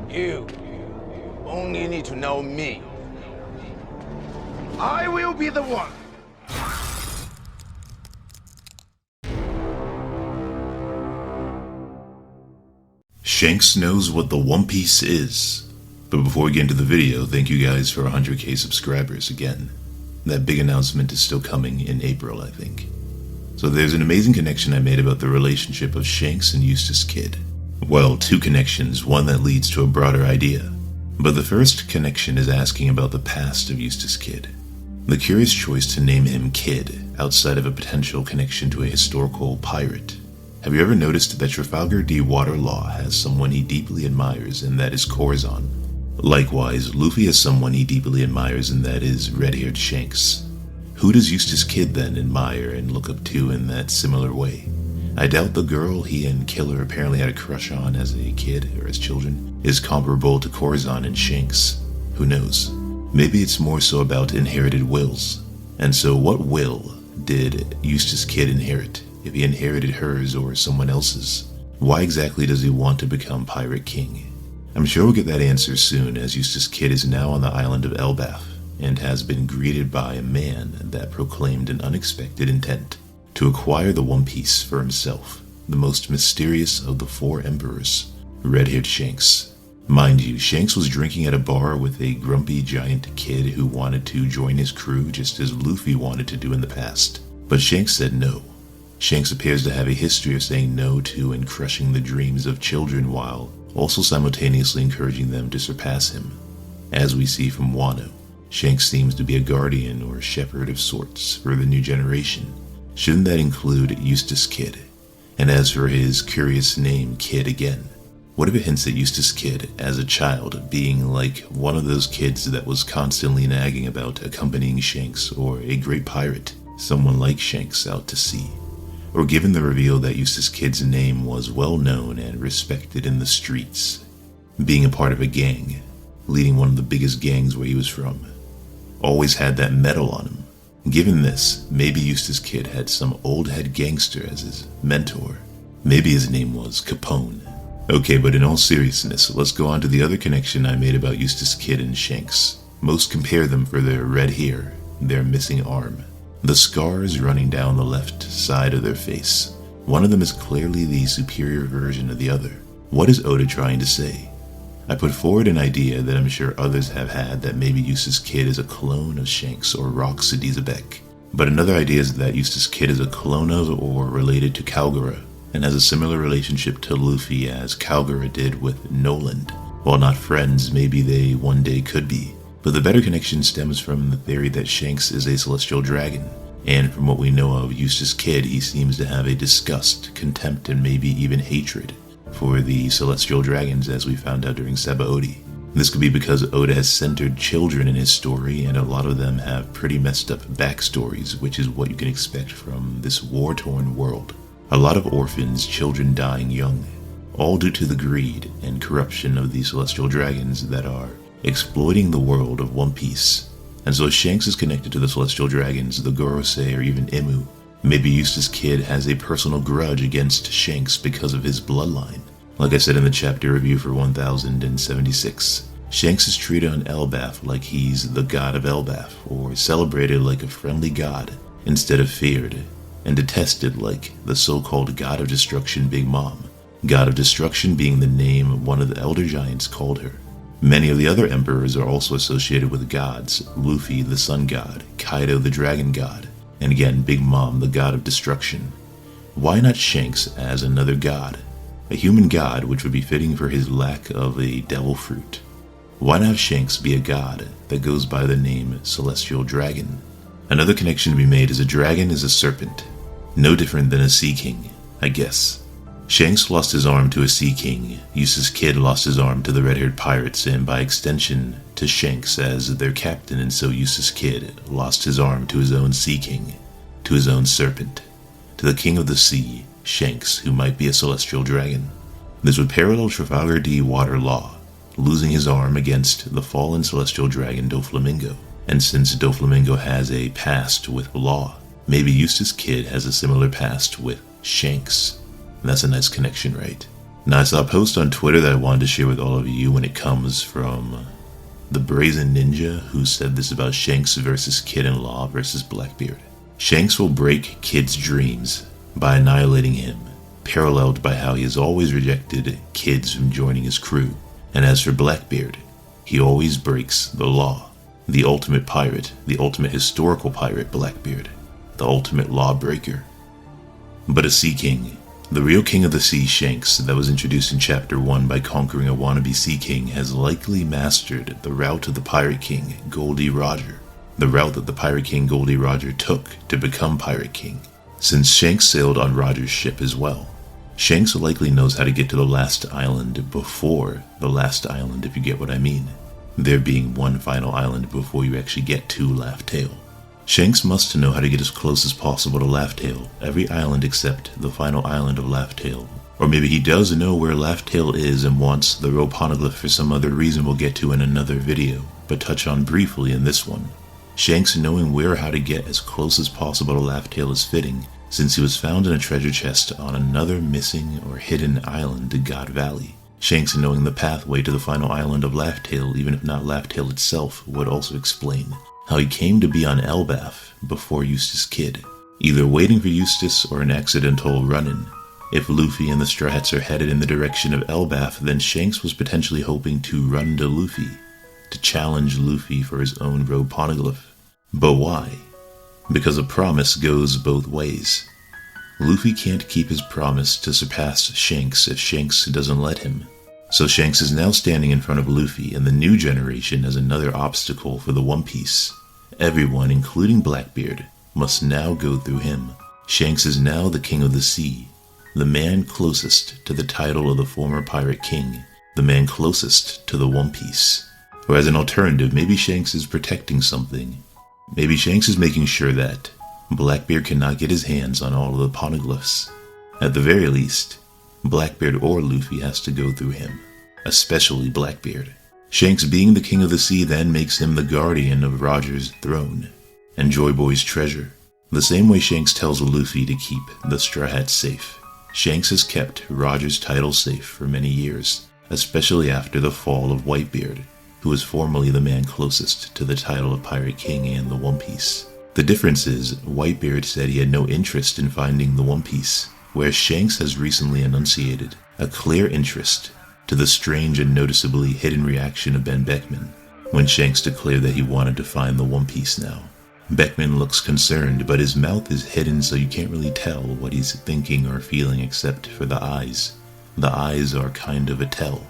You only need to know me. I will be the one. Shanks knows what the One Piece is. But before we get into the video, thank you guys for 100k subscribers again. That big announcement is still coming in April, I think. So there's an amazing connection I made about the relationship of Shanks and Eustass Kid. Well, two connections, one that leads to a broader idea. But the first connection is asking about the past of Eustass Kid. The curious choice to name him Kid, outside of a potential connection to a historical pirate. Have you ever noticed that Trafalgar D. Waterlaw has someone he deeply admires, and that is Corazon? Likewise, Luffy has someone he deeply admires, and that is red-haired Shanks. Who does Eustass Kid then admire and look up to in that similar way? I doubt the girl he and Killer apparently had a crush on as a kid, or as children, is comparable to Corazon and Shanks. Who knows? Maybe it's more so about inherited wills. And so what will did Eustass Kid inherit? If he inherited hers or someone else's, why exactly does he want to become Pirate King? I'm sure we'll get that answer soon, as Eustass Kid is now on the island of Elbaf, and has been greeted by a man that proclaimed an unexpected intent to acquire the One Piece for himself, the most mysterious of the four emperors, red-haired Shanks. Mind you, Shanks was drinking at a bar with a grumpy giant kid who wanted to join his crew just as Luffy wanted to do in the past, but Shanks said no. Shanks appears to have a history of saying no to and crushing the dreams of children while also simultaneously encouraging them to surpass him. As we see from Wano, Shanks seems to be a guardian or shepherd of sorts for the new generation. Shouldn't that include Eustass Kid? And as for his curious name, Kid again, what if it hints at Eustass Kid as a child being like one of those kids that was constantly nagging about accompanying Shanks, or a great pirate, someone like Shanks out to sea? Or given the reveal that Eustass Kid's name was well known and respected in the streets, being a part of a gang, leading one of the biggest gangs where he was from, always had that medal on him. Given this, maybe Eustass Kid had some old head gangster as his mentor. Maybe his name was Capone. Okay, but in all seriousness, let's go on to the other connection I made about Eustass Kid and Shanks. Most compare them for their red hair, their missing arm, the scars running down the left side of their face. One of them is clearly the superior version of the other. What is Oda trying to say? I put forward an idea that I'm sure others have had, that maybe Eustass Kid is a clone of Shanks or Rox Adizabek. But another idea is that Eustass Kid is a clone of or related to Kalgara, and has a similar relationship to Luffy as Kalgara did with Noland. While not friends, maybe they one day could be. But the better connection stems from the theory that Shanks is a celestial dragon, and from what we know of Eustass Kid, he seems to have a disgust, contempt, and maybe even hatred for the celestial dragons, as we found out during Sabaody. This could be because Oda has centered children in his story, and a lot of them have pretty messed up backstories, which is what you can expect from this war-torn world. A lot of orphans, children dying young, all due to the greed and corruption of the celestial dragons that are exploiting the world of One Piece. And so Shanks is connected to the celestial dragons, the Gorosei, or even Imu. Maybe Eustass Kid has a personal grudge against Shanks because of his bloodline. Like I said in the chapter review for 1076, Shanks is treated on Elbaf like he's the god of Elbaf, or celebrated like a friendly god instead of feared, and detested like the so-called god of destruction Big Mom. God of destruction being the name one of the elder giants called her. Many of the other emperors are also associated with gods, Luffy the sun god, Kaido the dragon god, and again Big Mom the god of destruction. Why not Shanks as another god? A human god, which would be fitting for his lack of a devil fruit. Why not have Shanks be a god that goes by the name Celestial Dragon? Another connection to be made is a dragon is a serpent. No different than a sea king, I guess. Shanks lost his arm to a sea king, Eustass Kid lost his arm to the red-haired pirates, and by extension to Shanks as their captain, and so Eustass Kid lost his arm to his own sea king, to his own serpent, to the king of the sea, Shanks, who might be a celestial dragon. This would parallel Trafalgar D. Waterlaw, losing his arm against the fallen celestial dragon Doflamingo. And since Doflamingo has a past with Law, maybe Eustass Kid has a similar past with Shanks. That's a nice connection, right? Now I saw a post on Twitter that I wanted to share with all of you, when it comes from the Brazen Ninja, who said this about Shanks versus Kid-in-Law versus Blackbeard. Shanks will break Kid's dreams by annihilating him, paralleled by how he has always rejected kids from joining his crew. And as for Blackbeard, he always breaks the law. The ultimate pirate, the ultimate historical pirate, Blackbeard, the ultimate lawbreaker. But a sea king, the real king of the sea, Shanks, that was introduced in Chapter 1 by conquering a wannabe sea king, has likely mastered the route of the Pirate King, Goldie Roger. The route that the Pirate King Goldie Roger took to become Pirate King, since Shanks sailed on Roger's ship as well. Shanks likely knows how to get to the last island before the last island, if you get what I mean. There being one final island before you actually get to Laugh Tale. Shanks must know how to get as close as possible to Laugh Tale, every island except the final island of Laugh Tale. Or maybe he does know where Laugh Tale is and wants the rope poneglyph for some other reason we'll get to in another video, but touch on briefly in this one. Shanks knowing where or how to get as close as possible to Laugh Tale is fitting, since he was found in a treasure chest on another missing or hidden island, God Valley. Shanks knowing the pathway to the final island of Laugh Tale, even if not Laugh Tale itself, would also explain how he came to be on Elbaf before Eustass Kid, either waiting for Eustass or an accidental run-in. If Luffy and the Straw Hats are headed in the direction of Elbaf, then Shanks was potentially hoping to run to Luffy, to challenge Luffy for his own robe poneglyph. But why? Because a promise goes both ways. Luffy can't keep his promise to surpass Shanks if Shanks doesn't let him. So Shanks is now standing in front of Luffy and the new generation as another obstacle for the One Piece. Everyone, including Blackbeard, must now go through him. Shanks is now the king of the sea, the man closest to the title of the former Pirate King, the man closest to the One Piece. Or as an alternative, maybe Shanks is protecting something. Maybe Shanks is making sure that Blackbeard cannot get his hands on all of the poneglyphs. At the very least, Blackbeard or Luffy has to go through him, especially Blackbeard. Shanks being the king of the sea then makes him the guardian of Roger's throne and Joy Boy's treasure. The same way Shanks tells Luffy to keep the Straw Hats safe, Shanks has kept Roger's title safe for many years, especially after the fall of Whitebeard, who was formerly the man closest to the title of Pirate King and the One Piece. The difference is, Whitebeard said he had no interest in finding the One Piece, whereas Shanks has recently enunciated a clear interest, to the strange and noticeably hidden reaction of Ben Beckman when Shanks declared that he wanted to find the One Piece now. Beckman looks concerned, but his mouth is hidden so you can't really tell what he's thinking or feeling except for the eyes. The eyes are kind of a tell.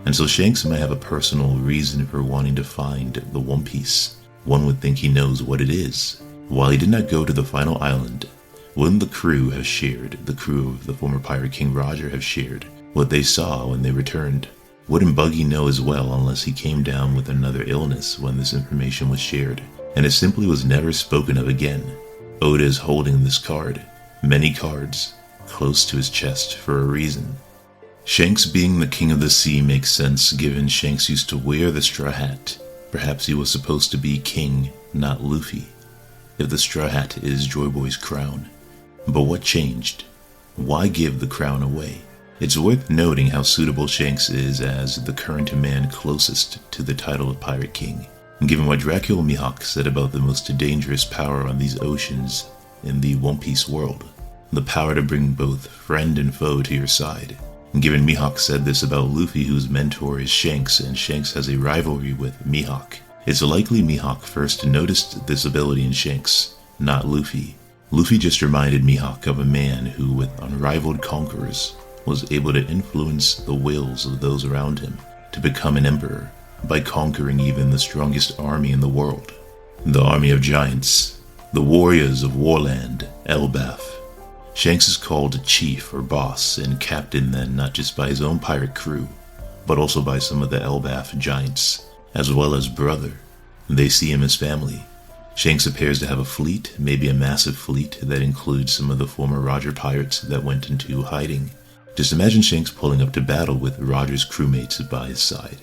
And so Shanks might have a personal reason for wanting to find the One Piece. One would think he knows what it is. While he did not go to the final island, wouldn't the crew of the former Pirate King Roger have shared what they saw when they returned? Wouldn't Buggy know as well unless he came down with another illness when this information was shared, and it simply was never spoken of again? Oda is holding this card, many cards, close to his chest for a reason. Shanks being the king of the sea makes sense given Shanks used to wear the straw hat. Perhaps he was supposed to be king, not Luffy, if the straw hat is Joy Boy's crown. But what changed? Why give the crown away? It's worth noting how suitable Shanks is as the current man closest to the title of Pirate King, given what Dracula Mihawk said about the most dangerous power on these oceans in the One Piece world, the power to bring both friend and foe to your side. Given Mihawk said this about Luffy, whose mentor is Shanks, and Shanks has a rivalry with Mihawk, it's likely Mihawk first noticed this ability in Shanks, not Luffy. Luffy just reminded Mihawk of a man who, with unrivaled conquerors, was able to influence the wills of those around him to become an emperor by conquering even the strongest army in the world. The army of giants, the warriors of Warland, Elbaf. Shanks is called chief or boss and captain then not just by his own pirate crew, but also by some of the Elbaf giants, as well as brother. They see him as family. Shanks appears to have a fleet, maybe a massive fleet, that includes some of the former Roger pirates that went into hiding. Just imagine Shanks pulling up to battle with Roger's crewmates by his side.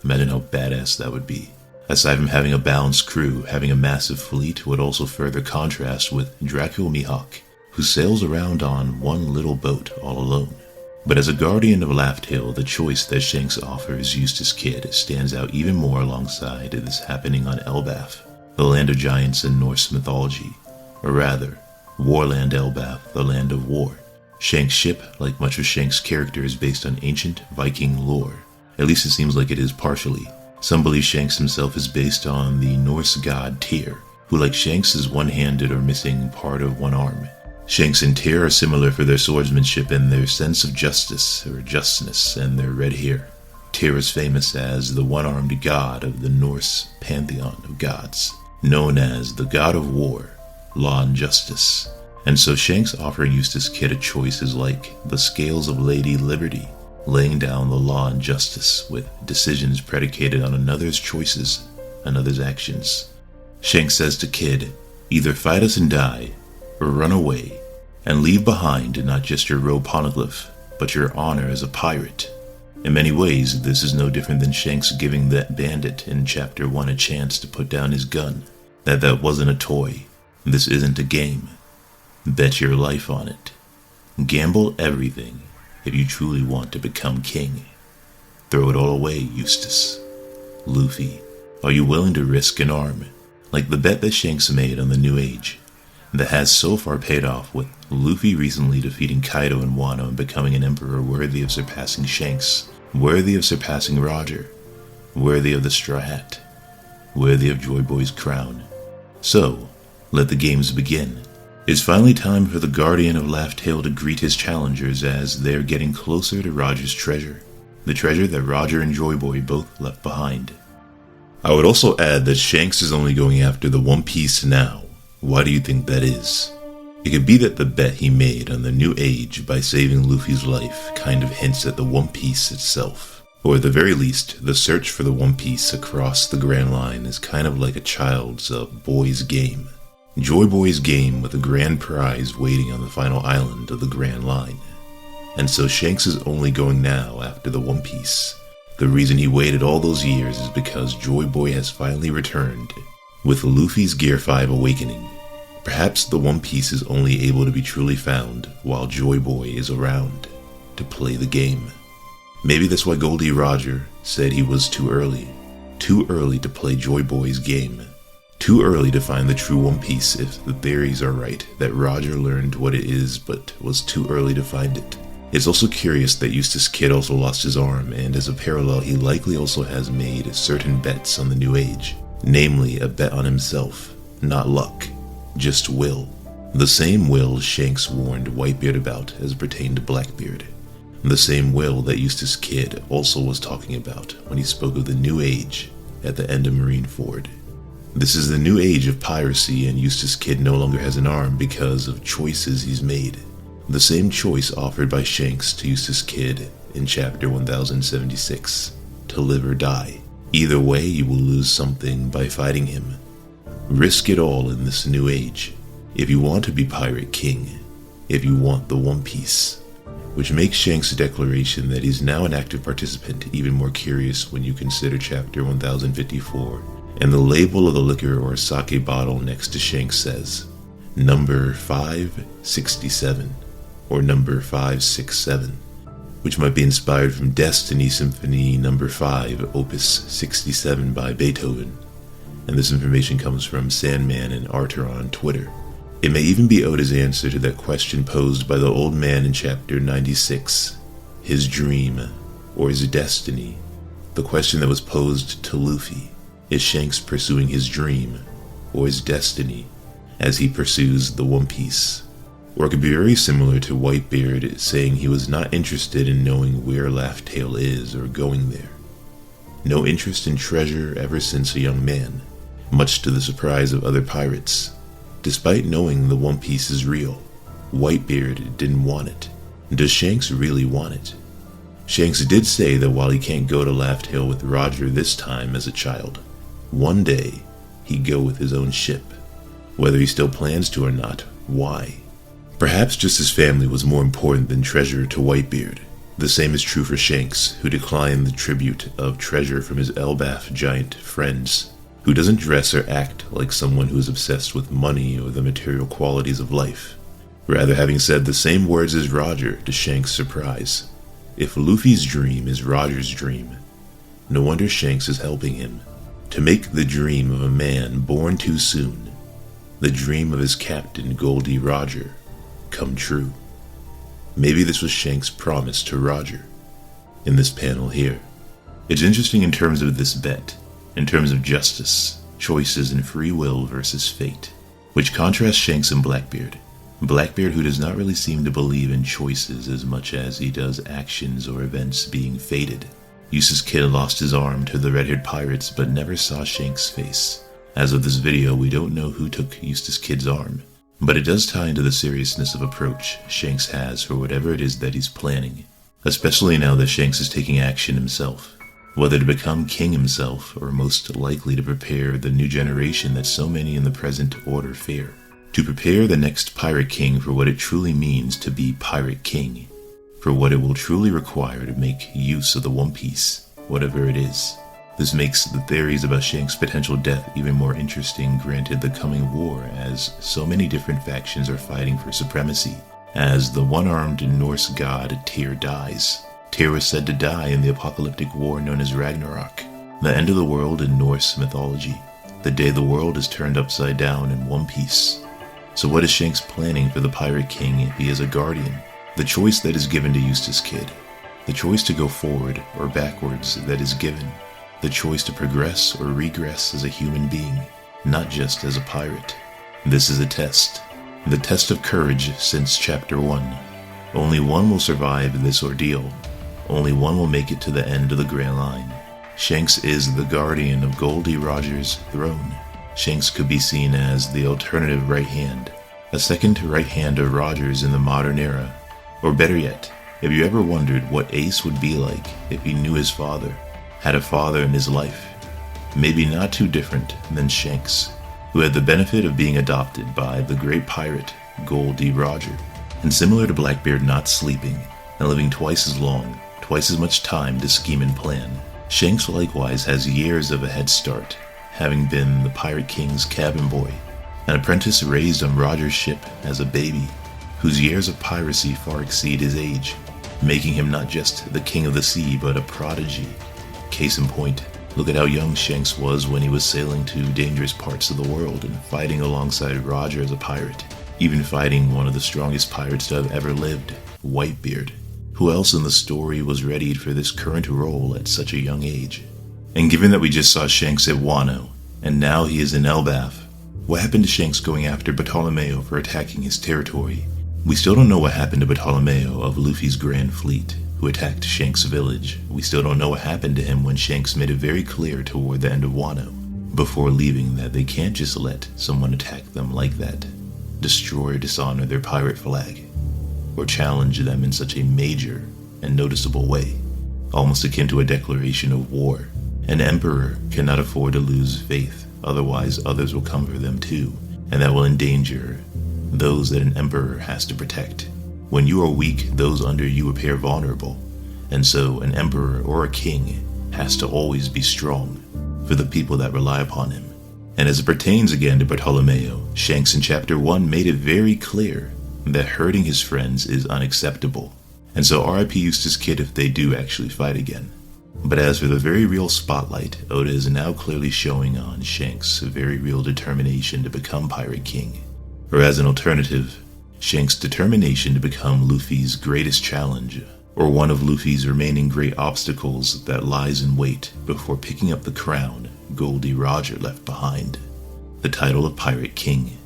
Imagine how badass that would be. Aside from having a balanced crew, having a massive fleet would also further contrast with Dracula Mihawk, who sails around on one little boat all alone. But as a guardian of Laugh Tale, the choice that Shanks offers Eustass Kid stands out even more alongside this happening on Elbaf, the land of giants in Norse mythology, or rather, Warland Elbaf, the land of war. Shanks' ship, like much of Shanks' character, is based on ancient Viking lore. At least it seems like it is partially. Some believe Shanks himself is based on the Norse god Tyr, who like Shanks is one-handed or missing part of one arm. Shanks and Tyr are similar for their swordsmanship and their sense of justice or justness and their red hair. Tyr is famous as the one-armed god of the Norse pantheon of gods, known as the god of war, law and justice. And so Shanks offering Eustass Kid a choice is like the scales of Lady Liberty, laying down the law and justice with decisions predicated on another's choices, another's actions. Shanks says to Kid, either fight us and die, or run away, and leave behind not just your robe poneglyph, but your honor as a pirate. In many ways, this is no different than Shanks giving that bandit in Chapter 1 a chance to put down his gun. That wasn't a toy. This isn't a game. Bet your life on it. Gamble everything if you truly want to become king. Throw it all away, Eustass. Luffy, are you willing to risk an arm? Like the bet that Shanks made on the New Age, that has so far paid off with Luffy recently defeating Kaido and Wano and becoming an emperor worthy of surpassing Shanks, worthy of surpassing Roger, worthy of the Straw Hat, worthy of Joy Boy's crown. So, let the games begin. It's finally time for the Guardian of Laugh Tale to greet his challengers as they're getting closer to Roger's treasure, the treasure that Roger and Joy Boy both left behind. I would also add that Shanks is only going after the One Piece now. Why do you think that is? It could be that the bet he made on the New Age by saving Luffy's life kind of hints at the One Piece itself. Or at the very least, the search for the One Piece across the Grand Line is kind of like a child's boy's game. Joy Boy's game with a grand prize waiting on the final island of the Grand Line. And so Shanks is only going now after the One Piece. The reason he waited all those years is because Joy Boy has finally returned, with Luffy's Gear 5 awakening. Perhaps the One Piece is only able to be truly found while Joy Boy is around to play the game. Maybe that's why Goldie Roger said he was too early to play Joy Boy's game. Too early to find the true One Piece if the theories are right, that Roger learned what it is but was too early to find it. It's also curious that Eustass Kid also lost his arm, and as a parallel he likely also has made certain bets on the New Age. Namely, a bet on himself, not luck, just will. The same will Shanks warned Whitebeard about as pertained to Blackbeard. The same will that Eustass Kid also was talking about when he spoke of the New Age at the end of Marineford. This is the new age of piracy, and Eustass Kid no longer has an arm because of choices he's made. The same choice offered by Shanks to Eustass Kid in Chapter 1076, to live or die. Either way, you will lose something by fighting him. Risk it all in this new age, if you want to be Pirate King, if you want the One Piece. Which makes Shanks' declaration that he's now an active participant even more curious when you consider Chapter 1054, and the label of the liquor or sake bottle next to Shanks says, number 567, or number 567, which might be inspired from Destiny Symphony No. 5, Opus 67 by Beethoven, and this information comes from Sandman and Arthur on Twitter. It may even be Oda's answer to that question posed by the old man in Chapter 96, his dream, or his destiny, the question that was posed to Luffy. Is Shanks pursuing his dream, or his destiny, as he pursues the One Piece? Or it could be very similar to Whitebeard saying he was not interested in knowing where Laugh Tale is or going there. No interest in treasure ever since a young man, much to the surprise of other pirates. Despite knowing the One Piece is real, Whitebeard didn't want it. Does Shanks really want it? Shanks did say that while he can't go to Laugh Tale with Roger this time as a child, one day he'd go with his own ship. Whether he still plans to or not, why? Perhaps just his family was more important than treasure to Whitebeard. The same is true for Shanks, who declined the tribute of treasure from his Elbaf giant friends, who doesn't dress or act like someone who is obsessed with money or the material qualities of life. Rather, having said the same words as Roger to Shanks' surprise, If Luffy's dream is Roger's dream, no wonder Shanks is helping him to make the dream of a man born too soon, the dream of his captain Goldie Roger, come true. Maybe this was Shanks' promise to Roger in this panel here. It's interesting in terms of this bet, in terms of justice, choices, and free will versus fate, which contrasts Shanks and Blackbeard. Blackbeard, who does not really seem to believe in choices as much as he does actions or events being fated. Eustass Kid lost his arm to the red-haired pirates but never saw Shanks' face. As of this video, we don't know who took Eustass Kid's arm, but it does tie into the seriousness of approach Shanks has for whatever it is that he's planning, especially now that Shanks is taking action himself, whether to become king himself or most likely to prepare the new generation that so many in the present order fear. To prepare the next pirate king for what it truly means to be pirate king, for what it will truly require to make use of the One Piece, whatever it is. This makes the theories about Shanks' potential death even more interesting granted the coming war, as so many different factions are fighting for supremacy. As the one-armed Norse god Tyr dies. Tyr was said to die in the apocalyptic war known as Ragnarok, the end of the world in Norse mythology, the day the world is turned upside down in one piece. So what is Shanks planning for the Pirate King if he is a guardian? The choice that is given to Eustass Kid. The choice to go forward or backwards that is given. The choice to progress or regress as a human being, not just as a pirate. This is a test. The test of courage since Chapter 1. Only one will survive this ordeal. Only one will make it to the end of the Grand Line. Shanks is the guardian of Goldie Roger's throne. Shanks could be seen as the alternative right hand, a second right hand of Roger's in the modern era. Or better yet, if you ever wondered what Ace would be like if he knew his father, had a father in his life, maybe not too different than Shanks, who had the benefit of being adopted by the great pirate Goldie Roger, and similar to Blackbeard not sleeping and living twice as long, twice as much time to scheme and plan, Shanks likewise has years of a head start, having been the Pirate King's cabin boy, an apprentice raised on Roger's ship as a baby, whose years of piracy far exceed his age, making him not just the king of the sea but a prodigy. Case in point, look at how young Shanks was when he was sailing to dangerous parts of the world and fighting alongside Roger as a pirate, even fighting one of the strongest pirates to have ever lived, Whitebeard. Who else in the story was readied for this current role at such a young age? And given that we just saw Shanks at Wano, and now he is in Elbaf, what happened to Shanks going after Bartolomeo for attacking his territory? We still don't know what happened to Bartolomeo of Luffy's Grand Fleet, who attacked Shanks' village. We still don't know what happened to him when Shanks made it very clear toward the end of Wano, before leaving, that they can't just let someone attack them like that, destroy or dishonor their pirate flag, or challenge them in such a major and noticeable way, almost akin to a declaration of war. An emperor cannot afford to lose faith, otherwise others will come for them too, and that will endanger those that an emperor has to protect. When you are weak, those under you appear vulnerable, and so an emperor or a king has to always be strong for the people that rely upon him. And as it pertains again to Bartolomeo, Shanks in Chapter 1 made it very clear that hurting his friends is unacceptable, and so RIP Eustass Kid if they do actually fight again. But as for the very real spotlight, Oda is now clearly showing on Shanks' very real determination to become Pirate King, or as an alternative, Shanks' determination to become Luffy's greatest challenge, or one of Luffy's remaining great obstacles that lies in wait before picking up the crown Goldie Roger left behind, the title of Pirate King.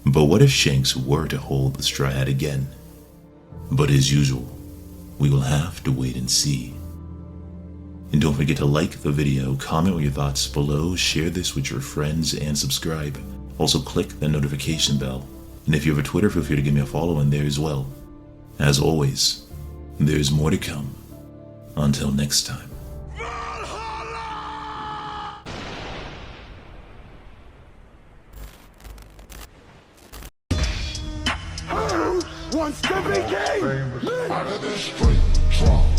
But what if Shanks were to hold the straw hat again? But as usual, we will have to wait and see. And don't forget to like the video, comment with your thoughts below, share this with your friends, and subscribe. Also click the notification bell. And if you have a Twitter, feel free to give me a follow in there as well. As always, there's more to come. Until next time. Wants to be king! Out of this street, drunk.